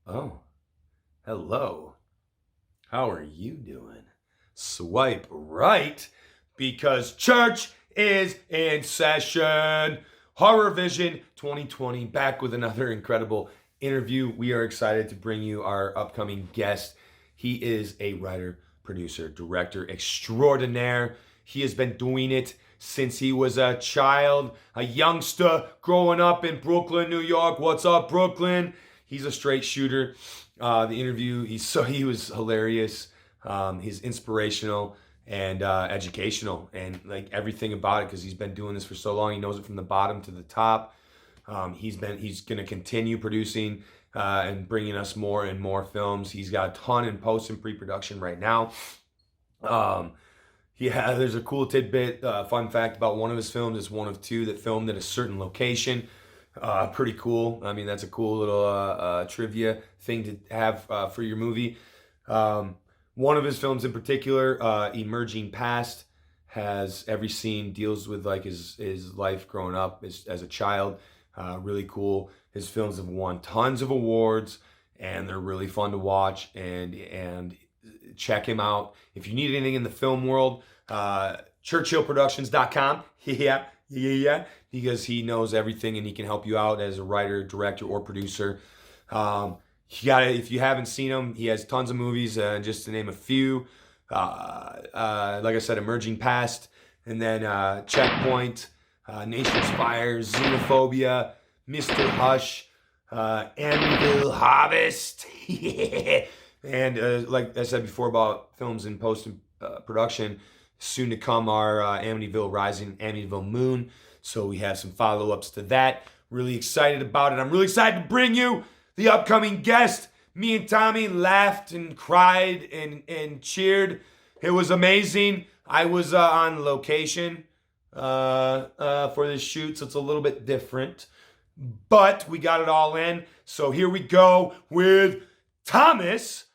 Oh, hello. How are you doing? Swipe right because church is in session. Horror Vision 2020 back with another incredible interview. We are excited to bring you our upcoming guest. He is a writer, producer, director extraordinaire. He has been doing it since he was a child, a youngster growing up in Brooklyn, New York. What's up, Brooklyn? He's a straight shooter. The interview, he was hilarious. He's inspirational and educational, and like everything about it, because he's been doing this for so long. He knows it from the bottom to the top. He's going to continue producing and bringing us more and more films. He's got a ton in post and pre-production right now. Yeah, there's a cool tidbit, fun fact about one of his films. It's one of two that filmed at a certain location. Pretty cool. I mean, that's a cool little trivia thing to have for your movie. One of his films in particular, Emerging Past, has every scene deals with like his life growing up as a child. Really cool. His films have won tons of awards, and they're really fun to watch. And check him out if you need anything in the film world. ChurchillProductions.com. Yeah, because he knows everything and he can help you out as a writer, director, or producer. If you haven't seen him, he has tons of movies, just to name a few. Like I said, Emerging Past, and then Checkpoint, Nation's Fire, Xenophobia, Mr. Hush, Amityville Harvest. And like I said before about films in post-production, soon to come are Amityville Rising, Amityville Moon. So we have some follow-ups to that. Really excited about it. I'm really excited to bring you the upcoming guest. Me and Tommy laughed and cried and cheered. It was amazing. I was on location for this shoot, so it's a little bit different. But we got it all in. So here we go with Thomas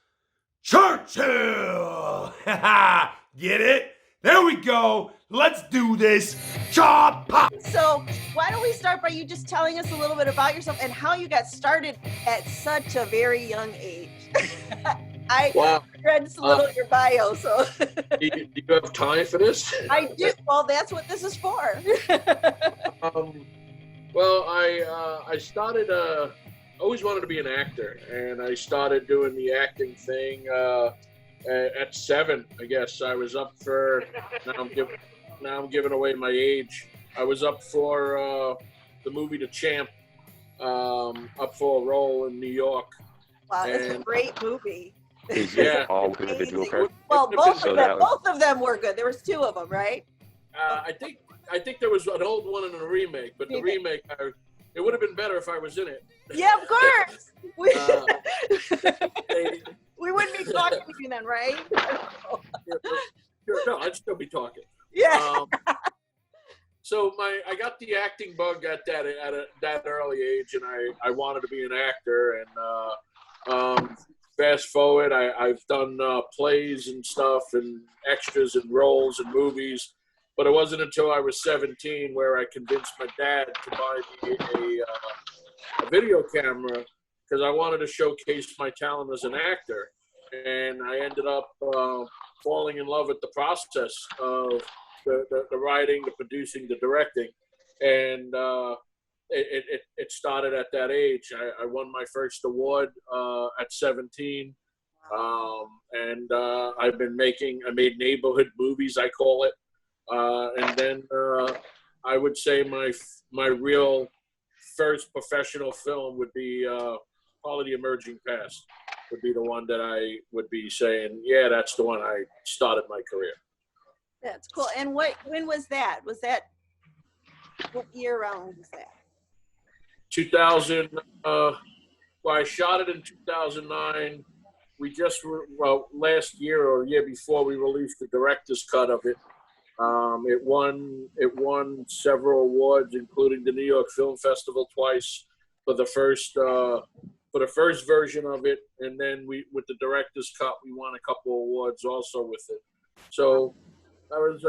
Churchill. Get it? There we go. Let's do this. Chop pop. So why don't we start by you just telling us a little bit about yourself and how you got started at such a very young age. I read a little your bio, so. do you have time for this? I do. Well, that's what this is for. Well, I started, always wanted to be an actor, and I started doing the acting thing at 7, I guess. I was up for, now I'm giving away my age. I was up for the movie The Champ, up for a role in New York. Wow, that's a great movie. Yeah. All individual characters. Well, both of them were good. There was 2 of them, right? I think there was an old one and a remake, but the remake, it would have been better if I was in it. Yeah, of course. We wouldn't be talking to you then, right? No, I'd still be talking. Yeah. So I got the acting bug at that early age, and I wanted to be an actor. And fast forward, I've done plays and stuff, and extras and roles and movies. But it wasn't until I was 17 where I convinced my dad to buy me a video camera, because I wanted to showcase my talent as an actor. And I ended up falling in love with the process of the writing, the producing, the directing. And it started at that age. I won my first award at 17. And I made neighborhood movies, I call it. And then I would say my real first professional film would be probably The Emerging Past, would be the one that I would be saying, yeah, that's the one I started my career. That's cool. And when was that? What year round was that? 2000, well, I shot it in 2009. We just, last year or year before, we released the director's cut of it. It won several awards, including the New York Film Festival twice for the first version of it, and then with the director's cut, we won a couple awards also with it. So I was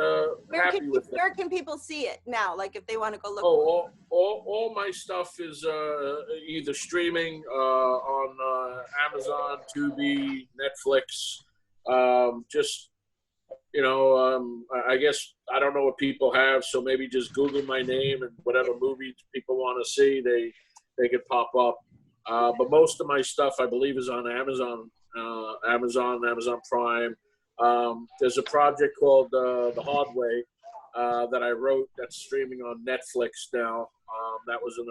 happy with it. Where can people see it now? Like if they want to go look. Oh, all my stuff is either streaming on Amazon, Tubi, Netflix. Just, I guess I don't know what people have, so maybe just Google my name and whatever movies people want to see, they could pop up. But most of my stuff, I believe, is on Amazon, Amazon Prime. There's a project called The Hard Way that I wrote that's streaming on Netflix now. That was a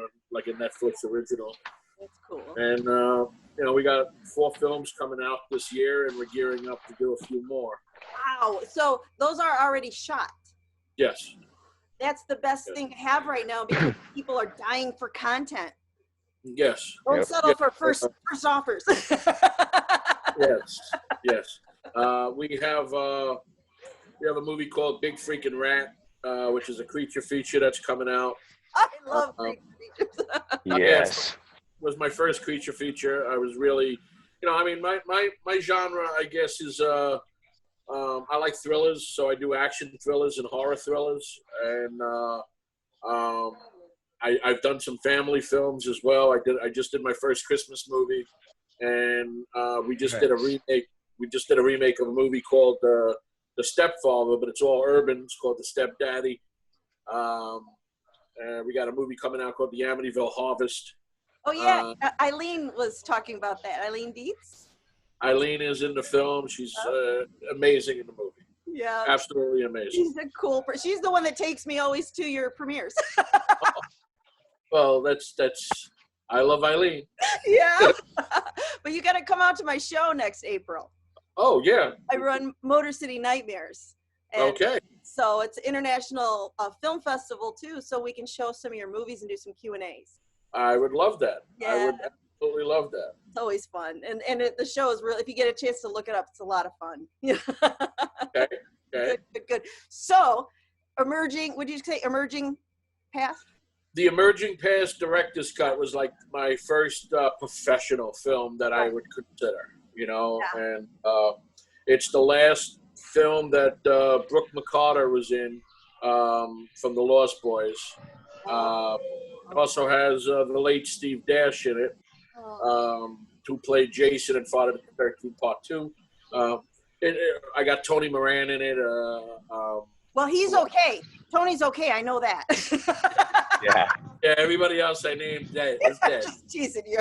Netflix original. That's cool. And, we got 4 films coming out this year, and we're gearing up to do a few more. Wow. So those are already shot. Yes. That's the best thing to have right now because people are dying for content. Yes. Don't settle for first offers. Yes. We have a movie called Big Freaking Rat, which is a creature feature that's coming out. I love creature features. Yes. It was my first creature feature. I was really, my genre, I guess, is I like thrillers, so I do action thrillers and horror thrillers, and I've done some family films as well. I just did my first Christmas movie, and we just did a remake. We just did a remake of a movie called The Stepfather, but it's all urban. It's called The Stepdaddy. And we got a movie coming out called The Amityville Harvest. Oh yeah, Eileen was talking about that. Eileen Dietz. Eileen is in the film. She's amazing in the movie. Yeah, absolutely amazing. She's a cool person. She's the one that takes me always to your premieres. Well, that's. I love Eileen. Yeah, but you got to come out to my show next April. Oh yeah. I run Motor City Nightmares. And okay. So it's an international film festival too, so we can show some of your movies and do some Q&As. I would love that. Yeah. I would absolutely love that. It's always fun, and the show is really. If you get a chance to look it up, it's a lot of fun. Okay. Good. So, emerging. Would you say emerging past? The Emerging Past Director's Cut was like my first professional film that I would consider. And it's the last film that Brooke McCarter was in from The Lost Boys. It also has the late Steve Dash in it, who played Jason in Friday the 13th Part 2. I got Tony Moran in it. Well, he's okay. Tony's okay. I know that. Yeah. Yeah, everybody else I named is dead. Just teasing you.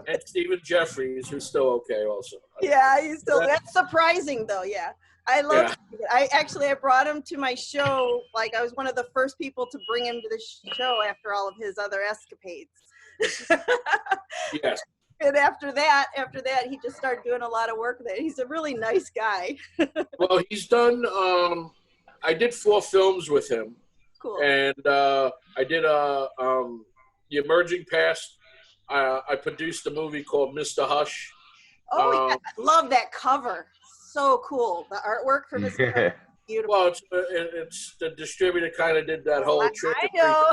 And Stephen Jeffries, who's still okay also. Yeah, he's still. That's surprising though. Yeah. I love I brought him to my show. Like I was one of the first people to bring him to the show after all of his other escapades. Yes. And after that, he just started doing a lot of work there. He's a really nice guy. Well, he's done. I did 4 films with him. Cool. And I did The Emerging Past. I produced a movie called Mr. Hush. Oh, yeah. I love that cover. So cool. The artwork for Mr. Hush. Beautiful. Well, it's the distributor kind of did that whole trick. I know.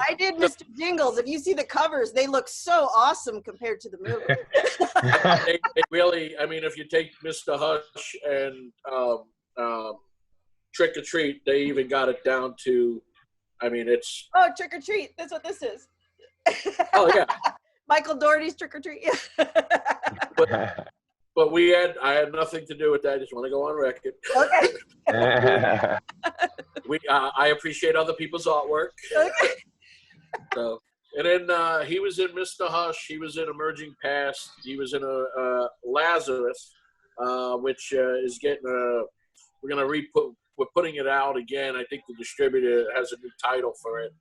I did Mr. Jingles. If you see the covers, they look so awesome compared to the movie. they really, if you take Mr. Hush and Trick or Treat, they even got it down to, it's. Oh, Trick or Treat. That's what this is. Oh, yeah. Michael Dougherty's Trick or Treat. But I had nothing to do with that. I just want to go on record. Okay. I appreciate other people's artwork. Okay. So, and then he was in Mr. Hush. He was in Emerging Past. He was in Lazarus, which is getting we're going to we're putting it out again. I think the distributor has a new title for it,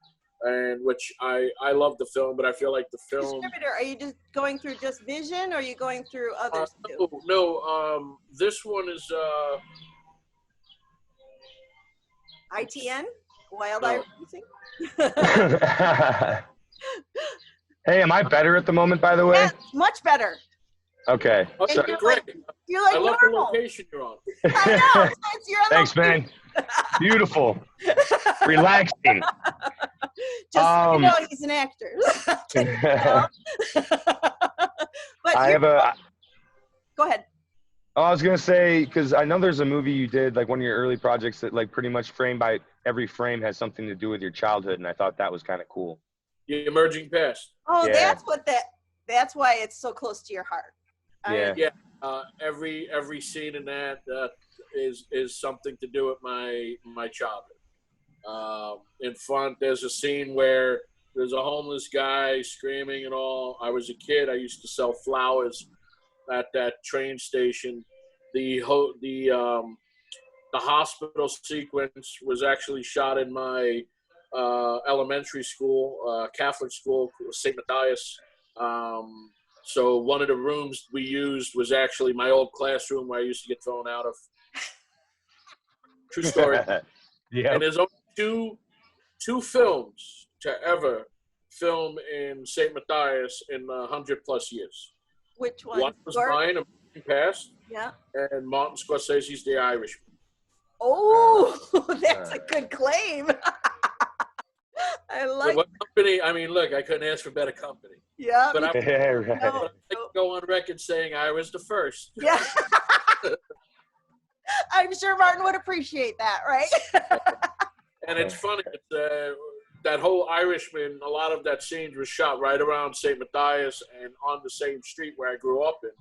and which I love the film, but I feel like the film. Distributor, are you just going through Just Vision, or are you going through others too? No. This one is. ITN? Wildlife Racing? Hey, am I better at the moment, by the way? Yeah, much better. Okay. Okay, great. You're like I love normal. the location you're on. I know. You're on Thanks, man. Beautiful. Relaxing. Just so you know, he's an actor. But go ahead. Oh, I was going to say, because I know there's a movie you did, like one of your early projects that like pretty much every frame has something to do with your childhood, and I thought that was kind of cool. The Emerging Past. Oh, Yeah. that's what that. That's why it's so close to your heart. Yeah. Every scene in that is something to do with my childhood. In front, there's a scene where there's a homeless guy screaming and all. I was a kid. I used to sell flowers at that train station. The hospital sequence was actually shot in my elementary school, Catholic school, St. Matthias. So one of the rooms we used was actually my old classroom where I used to get thrown out of. True story. Yeah. And there's only two films to ever film in St. Matthias in 100+ years. Which one? One was mine, American Past, Yeah. and Martin Scorsese's The Irishman. Oh, that's a good claim. I like. What company? I mean, look, I couldn't ask for better company. Yeah. But I Right. can go on record saying I was the first. Yeah. I'm sure Martin would appreciate that, right? And it's funny, that whole Irishman, a lot of that scene was shot right around St. Matthias and on the same street where I grew up in.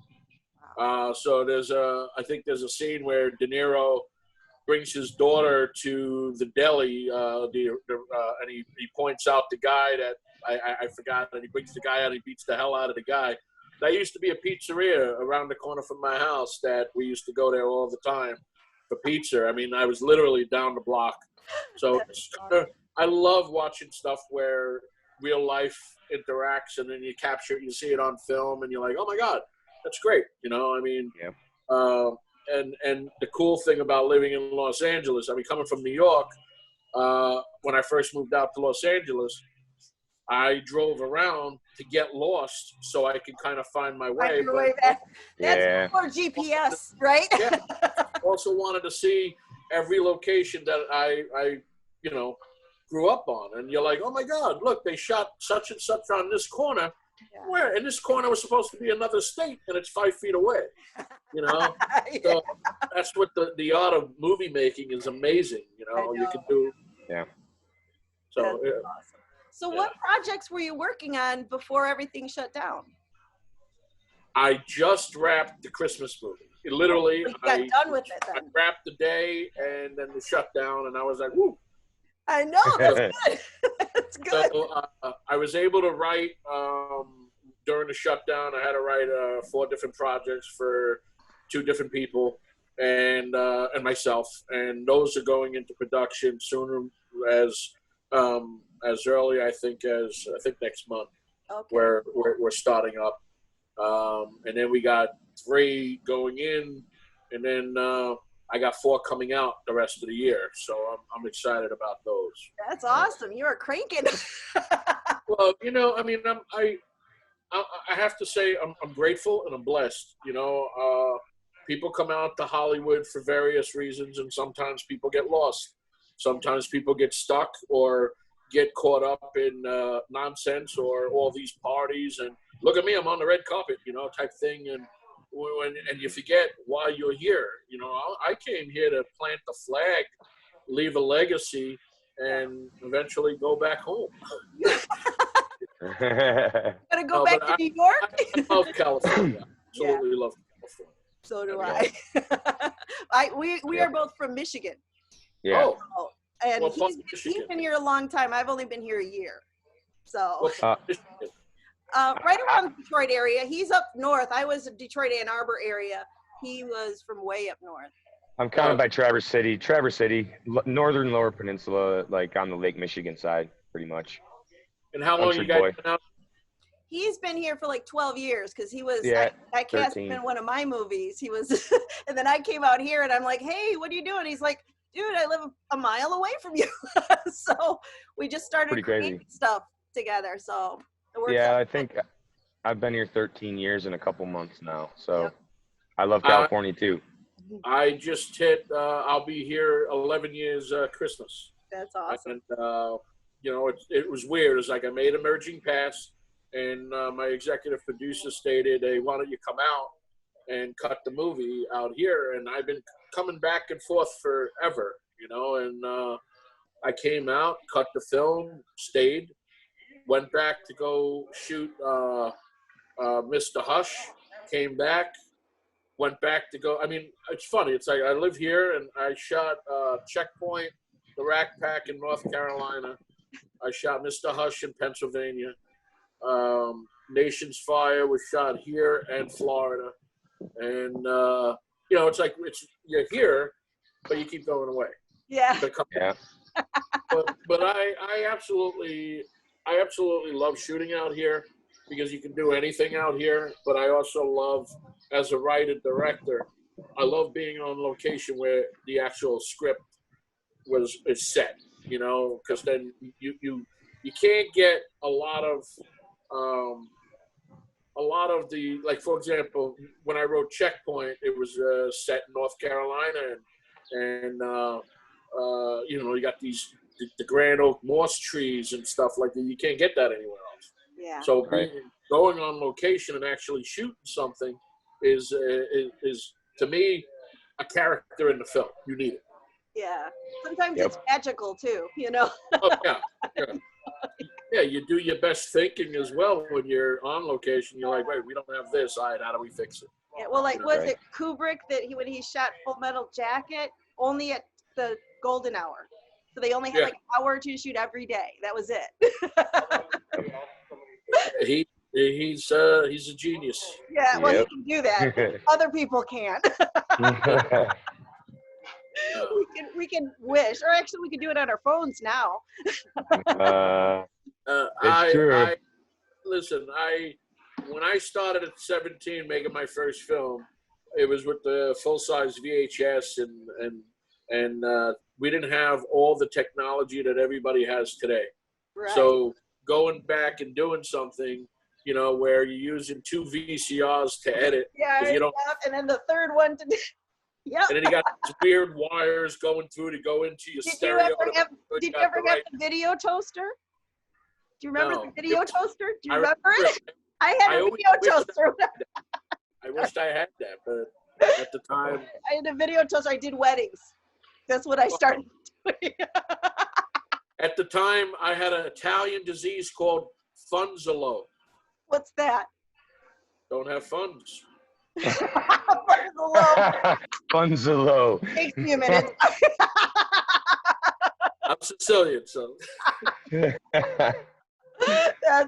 So I think there's a scene where De Niro brings his daughter to the deli, and he points out the guy that I forgot, and he brings the guy out and he beats the hell out of the guy. There used to be a pizzeria around the corner from my house that we used to go there all the time for pizza. I mean, I was literally down the block. So I love watching stuff where real life interacts and then you see it on film and you're like, oh my God, that's great. You know, I mean, and the cool thing about living in Los Angeles, I mean, coming from New York, when I first moved out to Los Angeles, I drove around to get lost so I could kind of find my way. That's more GPS, right? Yeah. Also wanted to see every location that I grew up on. And you're like, oh my God, look, they shot such and such on this corner. Yeah. Where? And this corner was supposed to be another state and it's 5 feet away. You know? Yeah. So that's what the art of movie making is amazing. You know, you can do. Yeah. So, awesome. So what projects were you working on before everything shut down? I just wrapped the Christmas movie. It literally, you got done with it then. I wrapped the day and then the shutdown, and I was like, woo. I know, that's good. That's good. So I was able to write, during the shutdown, I had to write 4 different projects for 2 different people and myself. And those are going into production sooner as early, I think next month, where we're starting up. And then we got 3 going in, and then I got 4 coming out the rest of the year. So I'm excited about those. That's awesome. You are cranking. Well, you know, I mean, I have to say I'm grateful and I'm blessed. You know, people come out to Hollywood for various reasons, and sometimes people get lost. Sometimes people get stuck or get caught up in nonsense or all these parties and look at me, I'm on the red carpet, you know, type thing. And you forget why you're here. You know, I came here to plant the flag, leave a legacy, and eventually go back home. Gotta go back to New York? I love California. Absolutely love California. So do I. We are both from Michigan. Yeah. Oh, and he's been here a long time. I've only been here a year. So right around the Detroit area. He's up north. I was in Detroit, Ann Arbor area. He was from way up north. I'm kind of by Traverse City, northern Lower Peninsula, like on the Lake Michigan side, pretty much. And how long you guys been out? He's been here for like 12 years because he was, I cast him in one of my movies. He was, and then I came out here and I'm like, hey, what are you doing? He's like, dude, I live a mile away from you. So we just started creating stuff together. So it works out. I think I've been here 13 years and a couple months now. So I love California too. I just hit, I'll be here 11 years Christmas. That's awesome. And, you know, it was weird. It's like I made a merging pass, and my executive producer stated, hey, why don't you come out and cut the movie out here? And I've been coming back and forth forever, you know, and I came out, cut the film, stayed, went back to go shoot Mr. Hush came back, went back to go. I mean, it's funny. It's like I live here and I shot Checkpoint, the Rack Pack in North Carolina. I shot Mr. Hush in Pennsylvania. Nation's Fire was shot here and Florida. And, you know, it's like you're here, but you keep going away. Yeah. Yeah. But I absolutely love shooting out here because you can do anything out here. But I also love, as a writer director, I love being on location where the actual script is set. You know, because then you can't get a lot of the, like, for example, when I wrote Checkpoint, it was set in North Carolina, and you know, you got the Grand Oak moss trees and stuff like that. You can't get that anywhere else. Yeah. So Right. Going on location and actually shooting something is to me a character in the film. You need it. Yeah. Sometimes Yep. it's magical too, you know. Oh, yeah. Yeah, you do your best thinking as well when you're on location. You're like, wait, we don't have this. All right, how do we fix it? Yeah, well, like, was Right. it Kubrick that when he shot Full Metal Jacket, only at the golden hour? So they only had like an hour or two to shoot every day. That was it. He's a genius. Yeah, well, Yep. he can do that. Other people can't. we can wish, or actually, we can do it on our phones now. It's true. Listen. When I started at 17 making my first film, it was with the full size VHS, and we didn't have all the technology that everybody has today. Right. So going back and doing something, you know, where you're using 2 VCRs to edit. Yeah, You don't, and then the third one to. Yep. and then you got these weird wires going through to go into your stereo. Did you ever have the video toaster? Do you remember No. the video toaster? Do you I remember remember it? I had a always video wished toaster. I wished I had that, but at the time, I had a video toaster. I did weddings. That's what I started doing. at the time, I had an Italian disease called funzolo. What's that? Don't have funds. Funds are low. Takes me a minute. I'm Sicilian, so. That's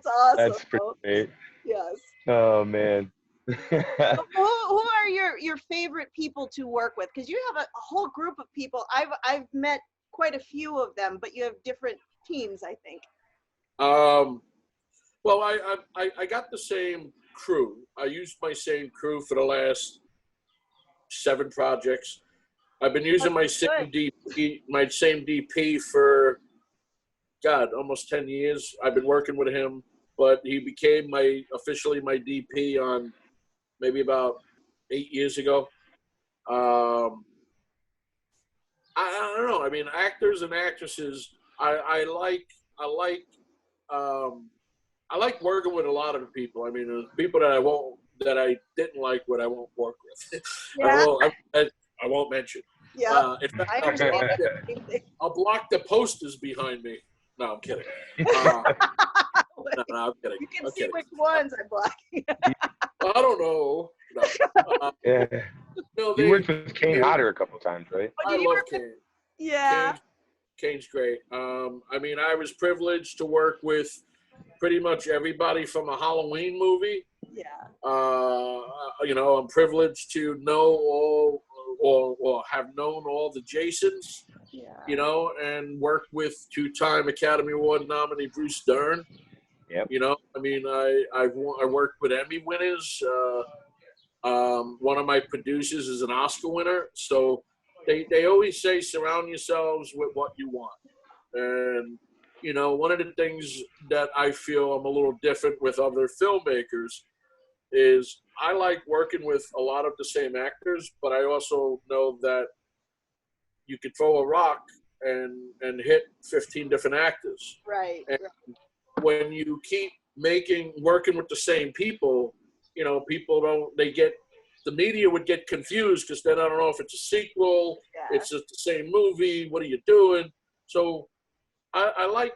awesome. That's pretty great. Yes. Oh man. Who are your favorite people to work with? Because you have a whole group of people. I've met quite a few of them, but you have different teams, I think. Well, I got the same crew. I used my same crew for the last 7 projects. I've been using my same DP for almost 10 years. I've been working with him, but he became officially my DP on maybe about 8 years ago. I don't know. I mean, actors and actresses, I like working with a lot of the people. I mean, there's people that I didn't like what I won't work with. Yeah. I won't mention. Yeah. In fact, I understand. I'll block the posters behind me. No, I'm kidding. No, I'm kidding. You can I'm see kidding. which ones I'm blocking. I don't know. No. Yeah. No, You worked with Kane Hodder a couple times, right? Oh, I did you love work with- Kane. Yeah. Kane's great. I mean, I was privileged to work with pretty much everybody from a Halloween movie. Yeah. You know, I'm privileged to know all or have known all the Jasons, Yeah. you know, and work with 2-time Academy Award nominee Bruce Dern. Yep. You know, I mean, I worked with Emmy winners. One of my producers is an Oscar winner. So they always say surround yourselves with what you want. And, you know, one of the things that I feel I'm a little different with other filmmakers is I like working with a lot of the same actors, but I also know that you could throw a rock and hit 15 different actors. Right. And when you keep working with the same people, you know, the media would get confused because then I don't know if it's a sequel, Yeah. it's just the same movie, what are you doing? So I like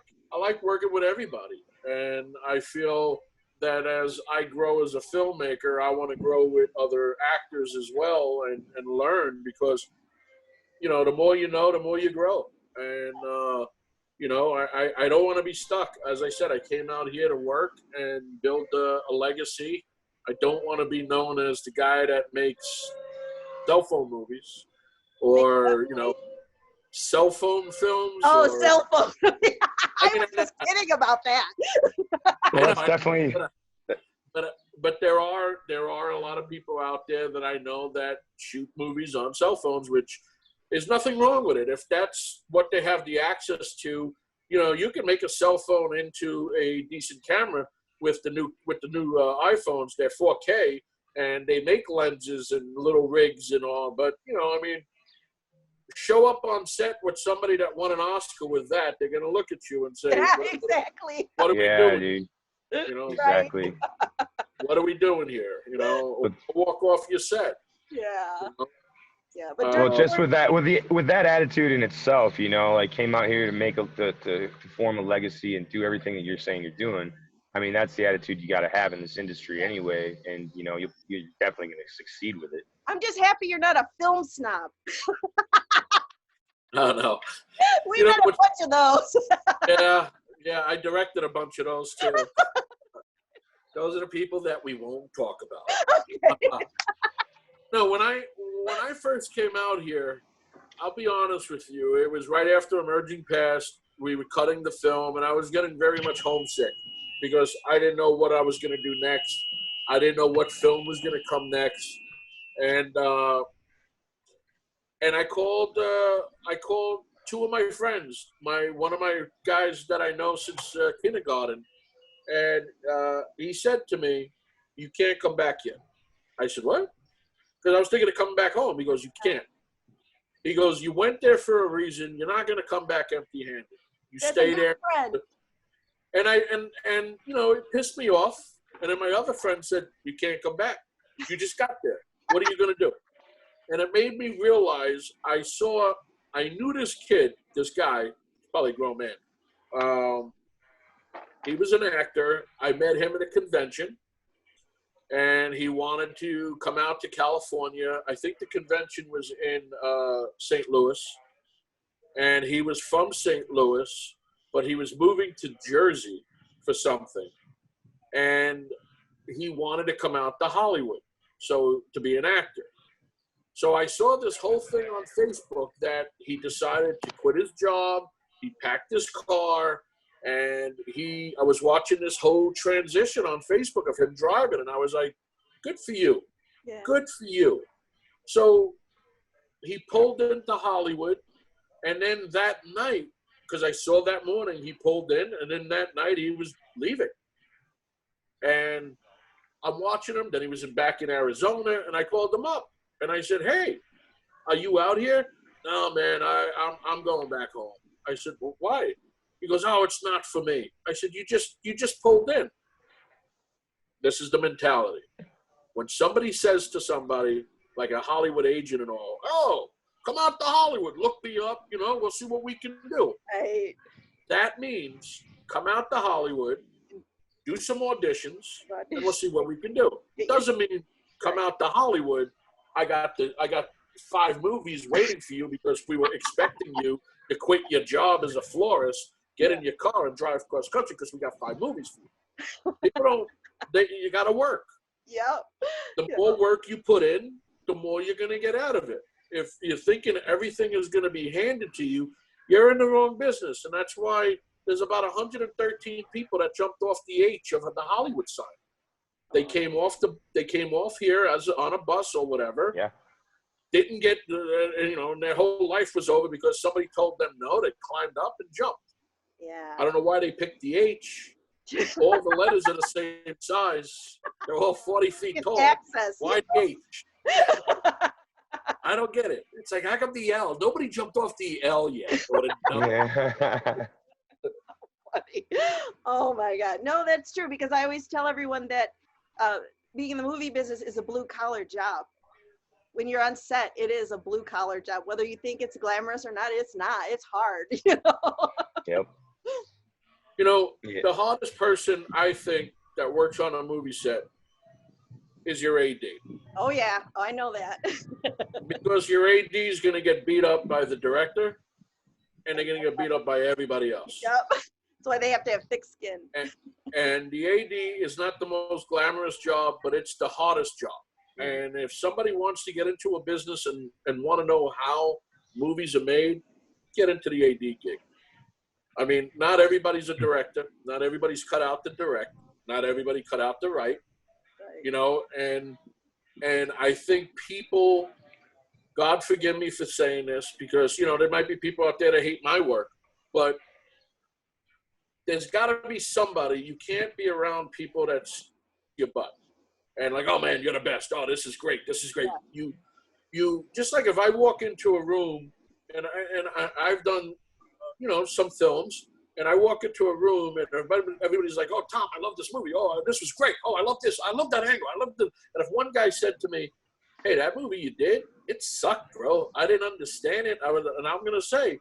working with everybody, and I feel that as I grow as a filmmaker, I want to grow with other actors as well and learn, because, you know, the more you know, the more you grow. And, you know, I don't want to be stuck. As I said, I came out here to work and build a legacy. I don't want to be known as the guy that makes cell phone movies or, you know, cell phone films. Oh, or, cell phone. I mean, was just kidding about that. Well, that's definitely. But there are a lot of people out there that I know that shoot movies on cell phones, which is nothing wrong with it. If that's what they have the access to, you know, you can make a cell phone into a decent camera with the new iPhones. They're 4K and they make lenses and little rigs and all. But, you know, I mean, show up on set with somebody that won an Oscar with that, they're going to look at you and say, yeah, exactly. What are we doing? Dude. You know, Exactly. what are we doing here? You know, walk off your set. Yeah. You know? Yeah, but Well, just with that attitude in itself, you know, like came out here to make to form a legacy and do everything that you're saying you're doing. I mean, that's the attitude you got to have in this industry anyway, and you know, you're definitely going to succeed with it. I'm just happy you're not a film snob. No. We got a bunch of those. Yeah, I directed a bunch of those too. Those are the people that we won't talk about. Okay. No, when I first came out here, I'll be honest with you, it was right after Emerging Past. We were cutting the film, and I was getting very much homesick because I didn't know what I was going to do next. I didn't know what film was going to come next, and I called two of my friends, one of my guys that I know since kindergarten, and he said to me, "You can't come back yet." I said, "What?" Because I was thinking of coming back home. He goes, "You can't." He goes, "You went there for a reason. You're not going to come back empty-handed. You stay there." Friend. And you know, it pissed me off. And then my other friend said, "You can't come back. You just got there. What are you going to do?" And it made me realize I knew this kid, this guy, probably a grown man. He was an actor. I met him at a convention. And he wanted to come out to California. I think the convention was in St. Louis. And he was from St. Louis, but he was moving to Jersey for something. And he wanted to come out to Hollywood, so to be an actor. So I saw this whole thing on Facebook that he decided to quit his job. He packed his car. And I was watching this whole transition on Facebook of him driving, and I was like, good for you. Yeah. Good for you. So he pulled into Hollywood, and then that night, because I saw that morning he pulled in, and then that night he was leaving. And I'm watching him, then he was back in Arizona, and I called him up, and I said, "Hey, are you out here?" "No, man, I'm going back home." I said, "Well, why?" He goes, "Oh, it's not for me." I said, you just pulled in. This is the mentality. When somebody says to somebody, like a Hollywood agent and all, "Oh, come out to Hollywood, look me up, you know, we'll see what we can do." Right. That means come out to Hollywood, do some auditions, and we'll see what we can do. It doesn't mean come out to Hollywood. I got 5 movies waiting for you because we were expecting you to quit your job as a florist, get in your car and drive cross country because we got 5 movies for you. People you got to work. Yep. The more work you put in, the more you're going to get out of it. If you're thinking everything is going to be handed to you, you're in the wrong business. And that's why there's about 113 people that jumped off the H of the Hollywood sign. They came off here on a bus or whatever. Yeah. Didn't get, and their whole life was over because somebody told them no. They climbed up and jumped. Yeah. I don't know why they picked the H. All the letters are the same size. They're all 40 feet tall. Access, why the H? I don't get it. It's like, how come the L? Nobody jumped off the L yet. Or the W. Yeah. Oh my God. No, that's true, because I always tell everyone that being in the movie business is a blue collar job. When you're on set, it is a blue collar job. Whether you think it's glamorous or not, it's not. It's hard. You know? Yep. The hardest person I think that works on a movie set is your AD. Oh yeah, I know that. Because your AD is going to get beat up by the director, and they're going to get beat up by everybody else. Yep. That's why they have to have thick skin. And the AD is not the most glamorous job, but it's the hardest job. And if somebody wants to get into a business and want to know how movies are made, get into the AD gig. I mean, not everybody's a director. Not everybody's cut out to direct. Not everybody cut out to write. You know, and I think people, God forgive me for saying this, because, you know, there might be people out there that hate my work, but there's got to be somebody. You can't be around people that's your butt and like, oh man, you're the best. Oh, this is great. This is great. Yeah. You just like if I walk into a room and I've done, you know, some films, and I walk into a room and everybody's like, oh, Tom, I love this movie. Oh, this was great. Oh, I love this. I love that angle. I love the. And if one guy said to me, hey, that movie you did, it sucked, bro. I didn't understand it. And I'm going to say,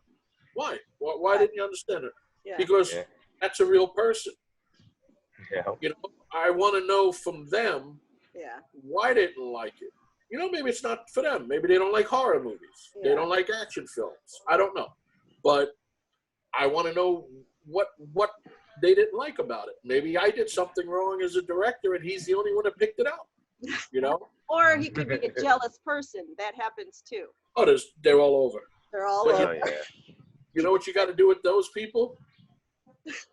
why? Why didn't you understand it? Yeah. Because that's a real person. Yeah. You know, I want to know from them why they didn't like it. You know, maybe it's not for them. Maybe they don't like horror movies. Yeah. They don't like action films. I don't know. But I want to know what they didn't like about it. Maybe I did something wrong as a director and he's the only one that picked it out, you know? Or he could be a jealous person. That happens too. Oh, they're all over. They're all over. Yeah. You know what you got to do with those people?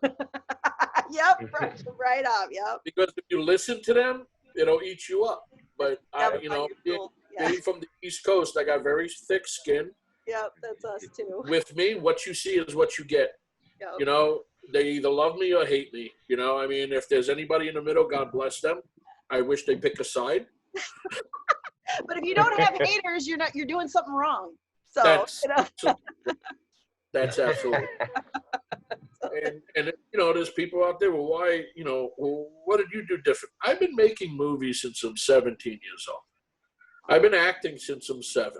Yep, right up, yep. Because if you listen to them, it'll eat you up. But, you know, being from the East Coast, I got very thick skin. Yep, that's us too. With me, what you see is what you get. Yep. You know, they either love me or hate me. You know, I mean, if there's anybody in the middle, God bless them. I wish they pick a side. But if you don't have haters, you're doing something wrong. So that's absolutely. And you know, there's people out there. Well, why? You know, well, what did you do different? I've been making movies since I'm 17 years old. I've been acting since I'm 7.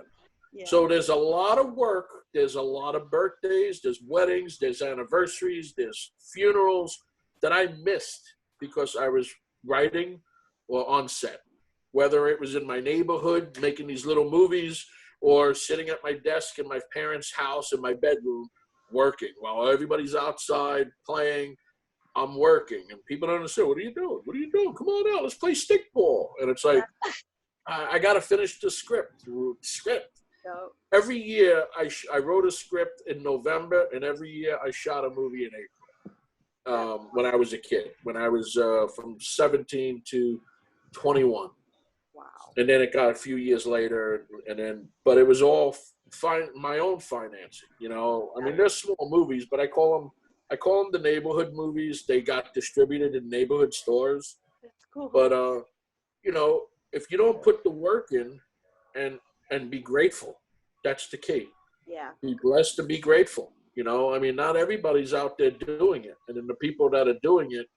Yeah. So there's a lot of work. There's a lot of birthdays. There's weddings. There's anniversaries. There's funerals that I missed because I was writing or on set. Whether it was in my neighborhood making these little movies or sitting at my desk in my parents' house in my bedroom working while everybody's outside playing. I'm working, and people don't understand. What are you doing? What are you doing? Come on out. Let's play stickball. And it's like, I got to finish the script. No. Every year, I wrote a script in November, and every year I shot a movie in April when I was a kid, when I was from 17 to 21. Wow. And then it got a few years later, but it was all my own financing, you know. I mean, they're small movies, but I call them the neighborhood movies. They got distributed in neighborhood stores. That's cool. But, you know, if you don't put the work in and be grateful, that's the key. Yeah. Be blessed and be grateful. You know, I mean, not everybody's out there doing it. And then the people that are doing it,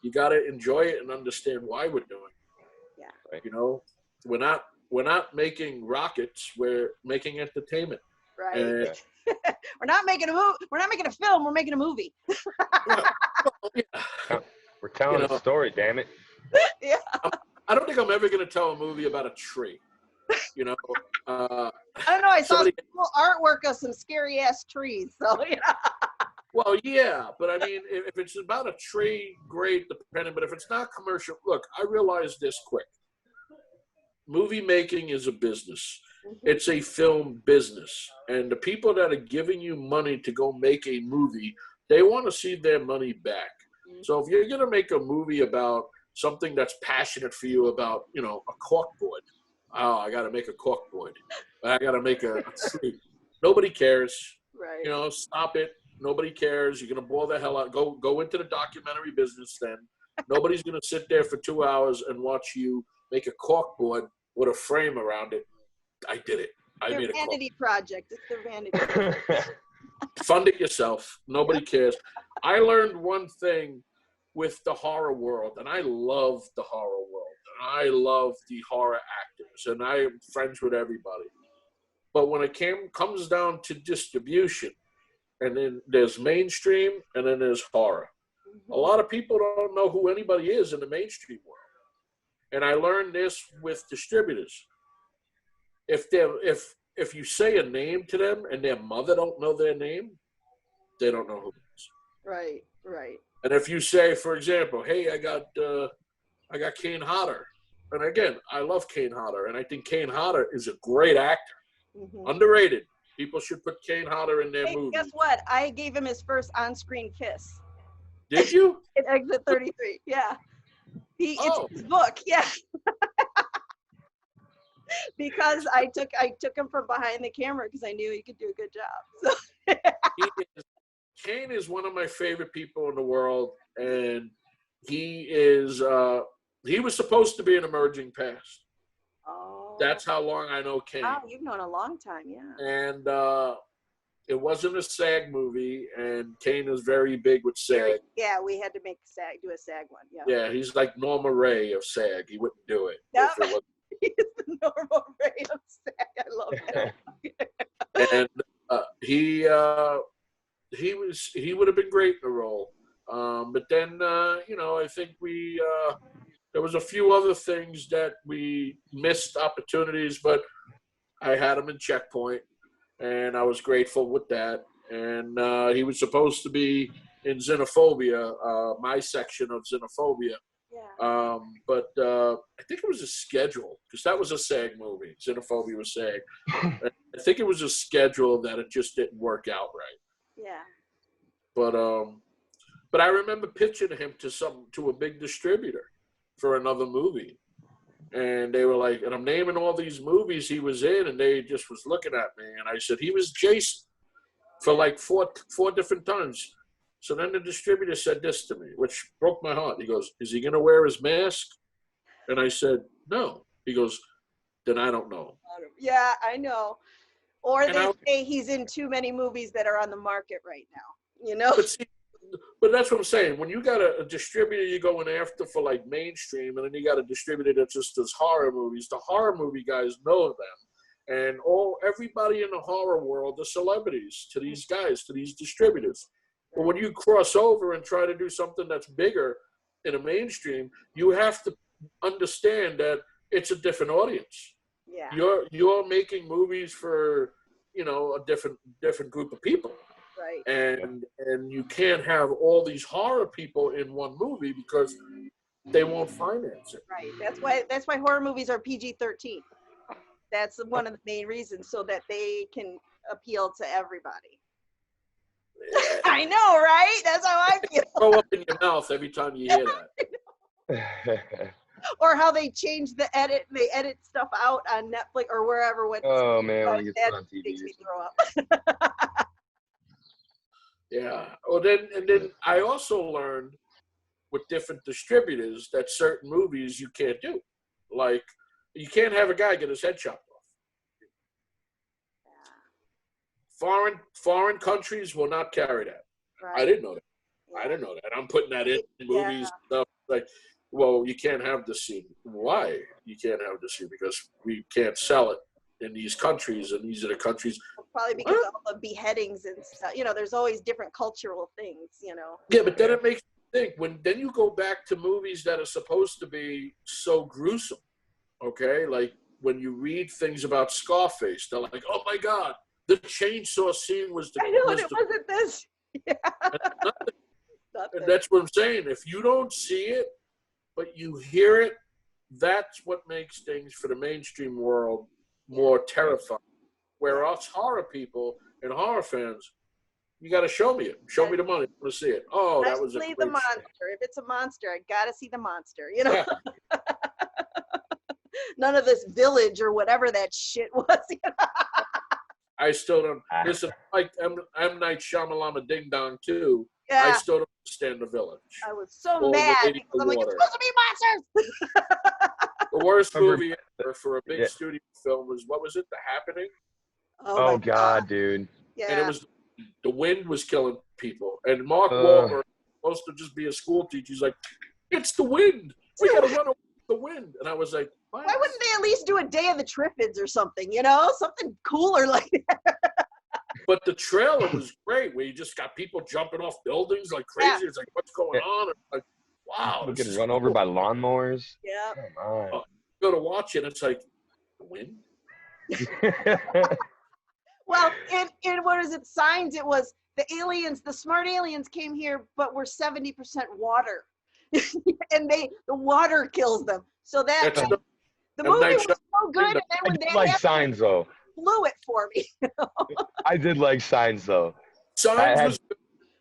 you got to enjoy it and understand why we're doing it. Yeah. You know, we're not making rockets. We're making entertainment. Right. We're not making a movie. We're not making a film. We're making a movie. We're telling a story, damn it. Yeah. I don't think I'm ever going to tell a movie about a tree. You know. I don't know. I saw some cool artwork of some scary ass trees. So yeah. Well, yeah, but I mean, if it's about a tree, great, depending. But if it's not commercial, look, I realize this quick. Movie making is a business. Mm-hmm. It's a film business. And the people that are giving you money to go make a movie, they want to see their money back. Mm-hmm. So if you're going to make a movie about something that's passionate for you about, you know, a corkboard. Oh, I got to make a corkboard. I got to make a tree. Nobody cares. Right. You know, stop it. Nobody cares. You're going to bore the hell out. Go into the documentary business then. Nobody's going to sit there for 2 hours and watch you make a corkboard with a frame around it. I did it. I made a vanity project. It's their vanity project. Fund it yourself. Nobody cares. I learned one thing with the horror world, and I love the horror world, and I love the horror actors, and I am friends with everybody. But when it comes down to distribution, and then there's mainstream, and then there's horror. A lot of people don't know who anybody is in the mainstream world. And I learned this with distributors. If you say a name to them and their mother don't know their name, they don't know who it is. Right, right. And if you say, for example, hey, I got Kane Hodder. And again, I love Kane Hodder, and I think Kane Hodder is a great actor. Mm-hmm. Underrated. People should put Kane Hodder in their movies. Guess what? I gave him his first on-screen kiss. Did you? In Exit 33, yeah. It's his book, yeah. Because I took him from behind the camera because I knew he could do a good job. So. Kane is one of my favorite people in the world, and he was supposed to be an emerging past. Oh. That's how long I know Kane. Wow, you've known a long time, yeah. And it wasn't a SAG movie, and Kane is very big with SAG. Yeah, we had to do a SAG one. Yeah. Yeah, he's like Norma Ray of SAG. He wouldn't do it. No, he's the Norma Ray of SAG. I love that. And he would have been great in the role. But then I think there was a few other things that we missed opportunities, but I had him in Checkpoint, and I was grateful with that. And he was supposed to be in Xenophobia, my section of Xenophobia. Yeah. But I think it was a schedule, because that was a SAG movie. Xenophobia was SAG. I think it was a schedule that it just didn't work out right. Yeah. But I remember pitching him to a big distributor for another movie. And they were like, and I'm naming all these movies he was in, and they just was looking at me. And I said, he was Jason for like four different times. So then the distributor said this to me, which broke my heart. He goes, is he going to wear his mask? And I said, no. He goes, then I don't know. Yeah, I know. Or they say he's in too many movies that are on the market right now, you know? But that's what I'm saying. When you got a distributor you're going after for like mainstream, and then you got a distributor that just does horror movies, the horror movie guys know them. And everybody in the horror world are celebrities to these guys, to these distributors. But when you cross over and try to do something that's bigger in a mainstream, you have to understand that it's a different audience. Yeah. You're making movies for, a different group of people. Right. And you can't have all these horror people in one movie because they won't finance it. Right. That's why horror movies are PG-13. That's one of the main reasons, so that they can appeal to everybody. Yeah. I know, right? That's how I feel. Throw up in your mouth every time you hear that. Or how they change the edit, they edit stuff out on Netflix or wherever. Oh man, when you that on TV, makes me throw up. Yeah. Well, then I also learned with different distributors that certain movies you can't do. Like, you can't have a guy get his head chopped off. Yeah. Foreign countries will not carry that. Right. I didn't know that. Yeah. I didn't know that. I'm putting that in movies and stuff. Like, well, you can't have this scene. Why you can't have this scene? Because we can't sell it in these countries, and these are the countries. Probably because of all the beheadings and stuff. There's always different cultural things, Yeah, but then it makes you think. Then you go back to movies that are supposed to be so gruesome, okay? Like when you read things about Scarface, they're like, oh my God, the chainsaw scene was the... I know, and it wasn't this. Yeah. And that's what I'm saying. If you don't see it, but you hear it, that's what makes things for the mainstream world more terrifying. Where us horror people and horror fans, you got to show me it. Show me the money. I want to see it. Oh, that was a great the monster. scene. If it's a monster, I got to see the monster. Yeah. None of this Village or whatever that shit was. I still don't. Listen, like M. Night Shyamalan Ding Dong too. Yeah. I still don't understand The Village. I was so mad because I'm like, it's supposed to be monsters. The worst movie ever for a big studio film was, what was it? The Happening? Oh God, dude. Yeah. And it was, the wind was killing people. And Mark Wahlberg was supposed to just be a school teacher. He's like, it's the wind. We got to run away from the wind. And I was like, why wouldn't they at least do a Day of the Triffids or something, Something cooler like that. But the trailer was great, where you just got people jumping off buildings like crazy. Yeah. It's like, what's going on? It's like, wow. People getting run over by lawnmowers. Yeah. Come on. Go to watch it, it's like, win? Well, in what is it? Signs. It was the aliens. The smart aliens came here, but were 70% water, and the water kills them. So that the movie was so good, and then when they like Signs though. Blew it for me. I did like Signs though. Signs was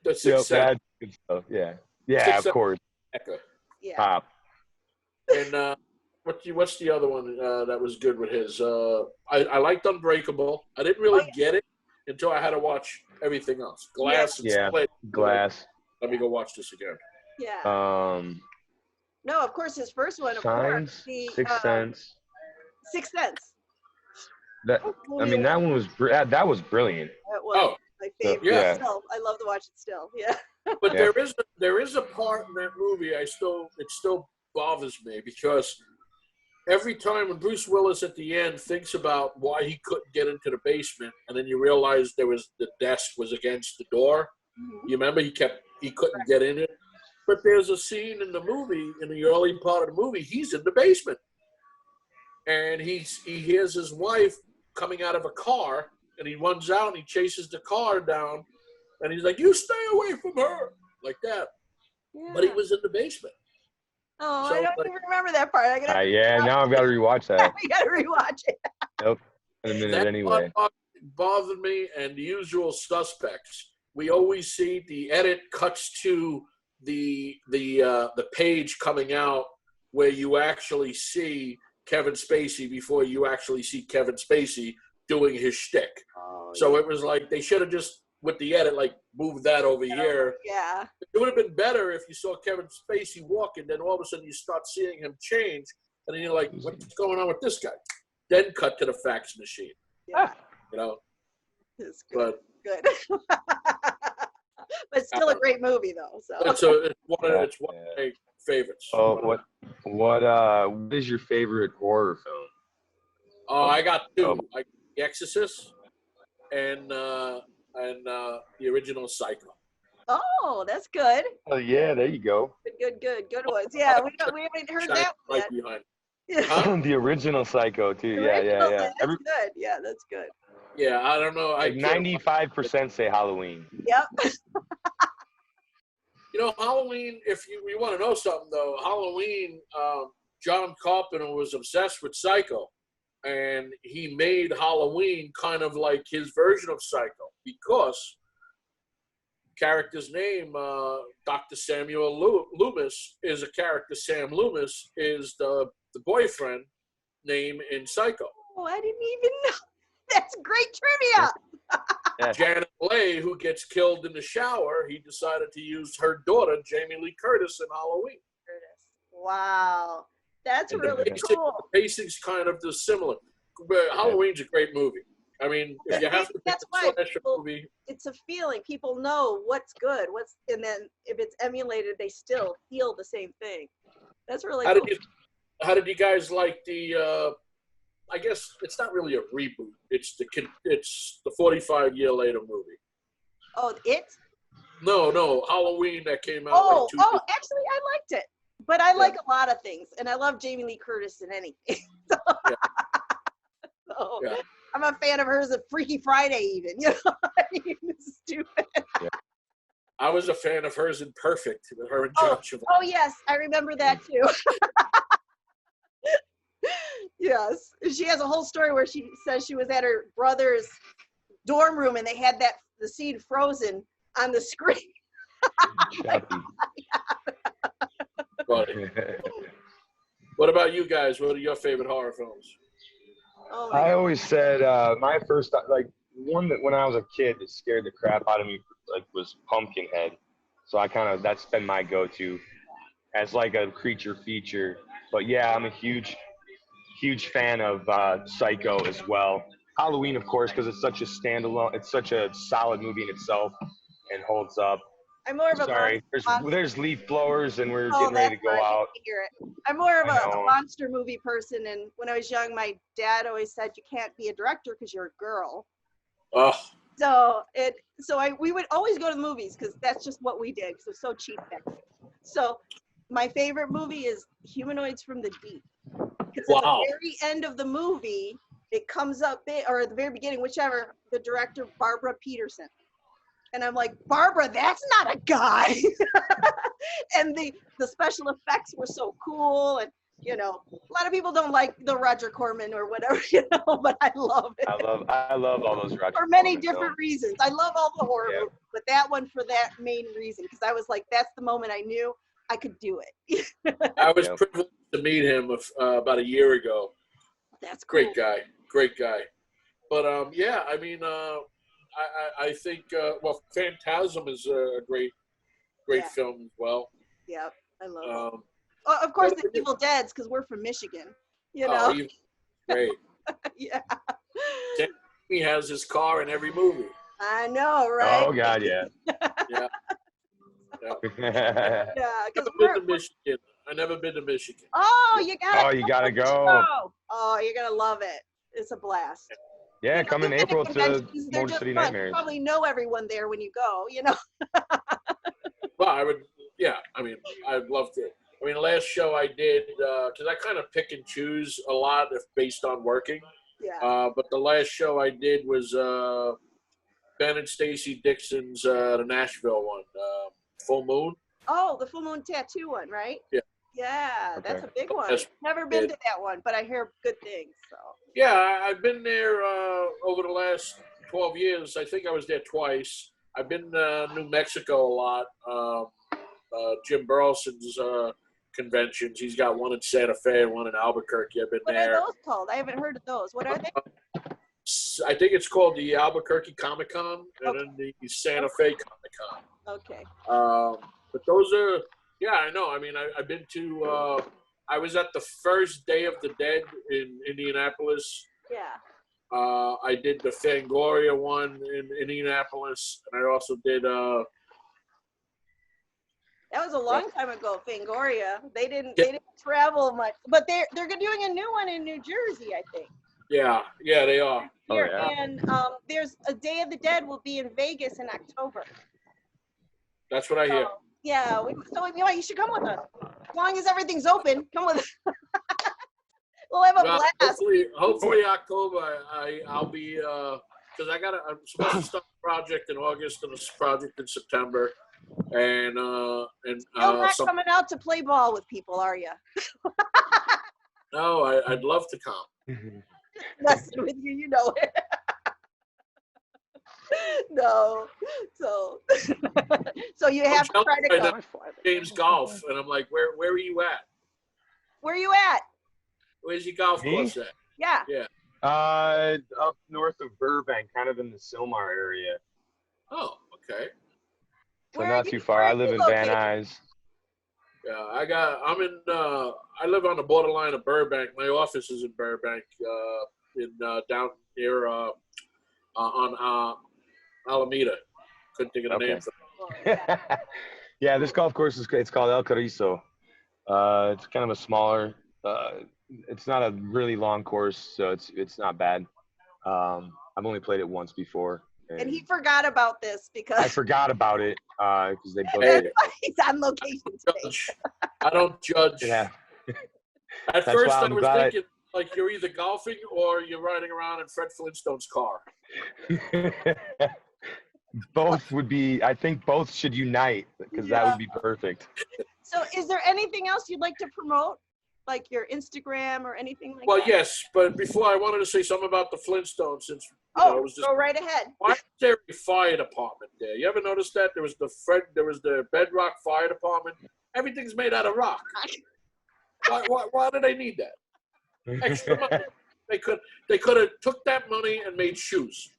the Sixth Sense. Good stuff. Yeah, of course. Yeah. Pop. And what's the other one that was good with his? I liked Unbreakable. I didn't really get it until I had to watch everything else. Glass and Split. Glass. Let me go watch this again. Yeah. No, of course his first one. Signs. Sixth Sense. Sixth Sense. That one was that was brilliant. That was my favorite. Yeah. Still, I love to watch it still. Yeah. But there is a part in that movie it still bothers me, because every time when Bruce Willis at the end thinks about why he couldn't get into the basement, and then you realize the desk was against the door. Mm-hmm. You remember he couldn't get in it. But there's a scene in the movie, in the early part of the movie, he's in the basement, and he hears his wife coming out of a car, and he runs out and he chases the car down, and he's like, "You stay away from her," like that. Yeah. But he was in the basement. Oh, so, I don't even remember that part. Now I've got to rewatch that. We got to rewatch it. Nope. In a minute that anyway. Bothered me, and The Usual Suspects. We always see the edit cuts to the page coming out where you actually see Kevin Spacey before you actually see Kevin Spacey doing his shtick. So it was like they should have just, with the edit, like moved that over here. Yeah. It would have been better if you saw Kevin Spacey walking, then all of a sudden you start seeing him change, and then you're like, what's going on with this guy? Then cut to the fax machine. Yeah. You know? It's good. But good. But still a great movie, though. So it's one of my favorites. Oh, what is your favorite horror film? Oh, I got two. The Exorcist and the original Psycho. Oh, that's good. Oh yeah, there you go. Good ones. Yeah, we haven't heard that one yet. Behind. The original Psycho too. Yeah. That's good. Yeah, that's good. Yeah, I don't know. 95% say Halloween. Yep. You know, Halloween, if you want to know something, though, Halloween, John Carpenter was obsessed with Psycho. And he made Halloween kind of like his version of Psycho, because character's name, Dr. Samuel Loomis, is a character. Sam Loomis is the boyfriend name in Psycho. Oh, I didn't even know. That's great trivia. Janet Leigh, who gets killed in the shower, he decided to use her daughter, Jamie Lee Curtis, in Halloween. Wow. That's really cool. The pacing's kind of similar. But Halloween's a great movie. I mean, if you have to pick a slasher movie, it's a feeling. People know what's good, and then if it's emulated, they still feel the same thing. That's really cool. How did you guys like the? I guess it's not really a reboot. It's the 45-year later movie. Oh, it? No, Halloween that came out. Oh, actually, I liked it. But I like a lot of things, and I love Jamie Lee Curtis in anything. I'm a fan of hers at Freaky Friday, even. You know, I mean, it's stupid. Yeah. I was a fan of hers in Perfect with her and John Travolta. Oh yes, I remember that too. Yes, she has a whole story where she says she was at her brother's dorm room and they had the scene frozen on the screen. What about you guys? What are your favorite horror films? Oh I always said my first, like, one that when I was a kid that scared the crap out of me, like, was Pumpkinhead. So that's been my go-to as like a creature feature. But yeah, I'm a huge fan of Psycho as well. Halloween, of course, because it's such a standalone, it's such a solid movie in itself and holds up. I'm more of a there's leaf blowers and we're getting ready to go out. I'm more of a monster movie person, and when I was young, my dad always said you can't be a director because you're a girl. Oh. We would always go to the movies because that's just what we did because it was so cheap back then. So my favorite movie is Humanoids from the Deep. Because at the very end of the movie, it comes up, or at the very beginning, whichever, the director, Barbara Peterson. And I'm like, Barbara, that's not a guy. And the special effects were so cool. And, you know, a lot of people don't like the Roger Corman or whatever, you know, but I love it. I love all those Roger For many Corman different films. reasons. I love all the horror movies, but that one for that main reason. Because I was like, that's the moment I knew I could do it. I was privileged to meet him about a year ago. That's cool. Great guy. But yeah, I mean, I think Phantasm is a great film as well. Yep, I love it. Of course, the Evil Dead's because we're from Michigan. You know. Great. Yeah. He has his car in every movie. I know, right? Oh God, yeah. Yeah. Yeah, because I never been to Michigan. Oh, you gotta go. Oh, you're gonna love it. It's a blast. Yeah, you know, come in April to Motor City Nightmares. You probably know everyone there when you go, you know. Well, I would. Yeah, I mean, I'd love to. I mean, the last show I did, because I kind of pick and choose a lot based on working. Yeah. But the last show I did was Ben and Stacy Dixon's the Nashville one, Full Moon. Oh, the Full Moon Tattoo one, right? Yeah. Yeah, okay. That's a big one. Never been to that one, but I hear good things. So. Yeah, I've been there over the last 12 years. I think I was there twice. I've been to New Mexico a lot. Jim Burleson's conventions. He's got one in Santa Fe and one in Albuquerque. I've been there. What are those called? I haven't heard of those. What are they? I think it's called the Albuquerque Comic Con and then the Santa Fe Comic Con. Okay. But those are, yeah, I know. I mean, I've been to, I was at the first Day of the Dead in Indianapolis. Yeah. I did the Fangoria one in Indianapolis, and I also did. That was a long time ago, Fangoria. They didn't travel much, but they're doing a new one in New Jersey, I think. Yeah, they are. And there's a Day of the Dead will be in Vegas in October. That's what I hear. Yeah, you should come with us. As long as everything's open, come with us. We'll have a blast. Hopefully October, I'll be because I'm supposed to start a project in August and a project in September, and you're not coming out to play ball with people, are you? No, I'd love to come. Messing with you, you know it. No, so you have to try to come. James Golf, and I'm like, where are you at? Where are you at? Where's your golf course at? Yeah. Up north of Burbank, kind of in the Sylmar area. Oh, okay. So not too far. I live in Van Nuys. Yeah, I live on the borderline of Burbank. My office is in Burbank, down near on Alameda. Couldn't think of the name for it. Yeah, this golf course it's called El Carrizo. It's kind of a smaller. It's not a really long course, so it's not bad. I've only played it once before. And he forgot about this because I forgot about it because they booked it. He's on location today. I don't judge. Yeah. At first, I was thinking like you're either golfing or you're riding around in Fred Flintstone's car. Both would be. I think both should unite because that would be perfect. So, is there anything else you'd like to promote? Like your Instagram or anything like that? Well, yes, but before I wanted to say something about the Flintstones since it was just, go right ahead. Why is there a fire department there? You ever notice that? There was the Bedrock Fire Department. Everything's made out of rock. Why do they need that? Extra money. They could have took that money and made shoes.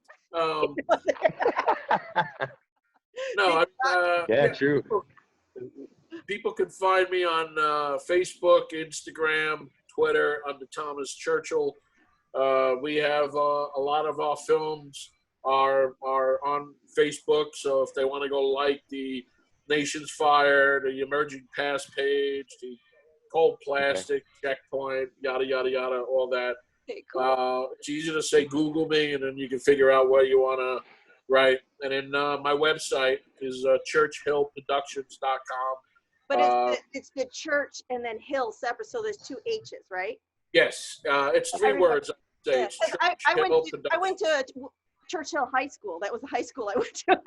True. People can find me on Facebook, Instagram, Twitter under Thomas Churchill. We have a lot of our films are on Facebook, so if they want to go like the Nation's Fire, the Emerging Past page, the Cold Plastic, Checkpoint, yada, yada, yada, all that. Okay, cool. It's easy to say Google me, and then you can figure out where you want to Right. And then my website is churchillproductions.com. But it's the church and then Hill separate, so there's 2 H's, right? Yes. It's 3 words. I'd say. It's I went to Churchill High School. That was the high school I went to.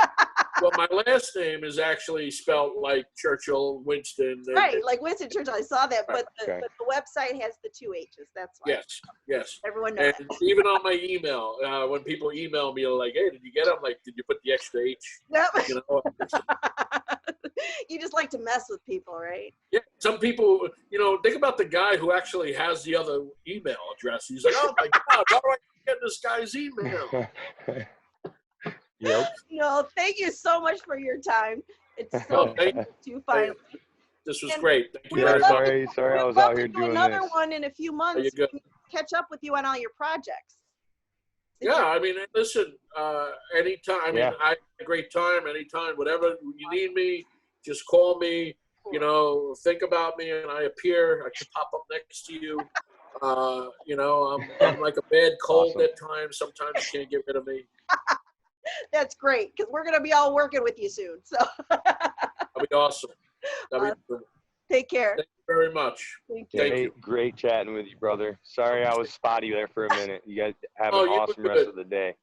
Well, my last name is actually spelled like Churchill, Winston. Right, like Winston Churchill. I saw that, but the website has the 2 H's. That's why. Yes. Everyone knows. And even on my email, when people email me, like, "Hey, did you get them?" Like, "Did you put the extra H?" Yep. You know. You just like to mess with people, right? Yeah. Some people, think about the guy who actually has the other email address. He's like, "Oh my God, how do I get this guy's email?" Yep. No, thank you so much for your time. It's so good to finally. This was great. Thank you Yeah, very much. sorry, I was out here doing another this. one in a few months. Catch up with you on all your projects. I mean, listen, anytime. I mean, I had a great time. Anytime, whatever you need me, just call me. Think about me, and I appear. I can pop up next to you. I'm like a bad cold at times. Sometimes you can't get rid of me. That's great, because we're going to be all working with you soon. So that'll be awesome. Take care. Thank you very much. Thank you. Great chatting with you, brother. Sorry I was spotty there for a minute. You guys have an awesome rest of the day.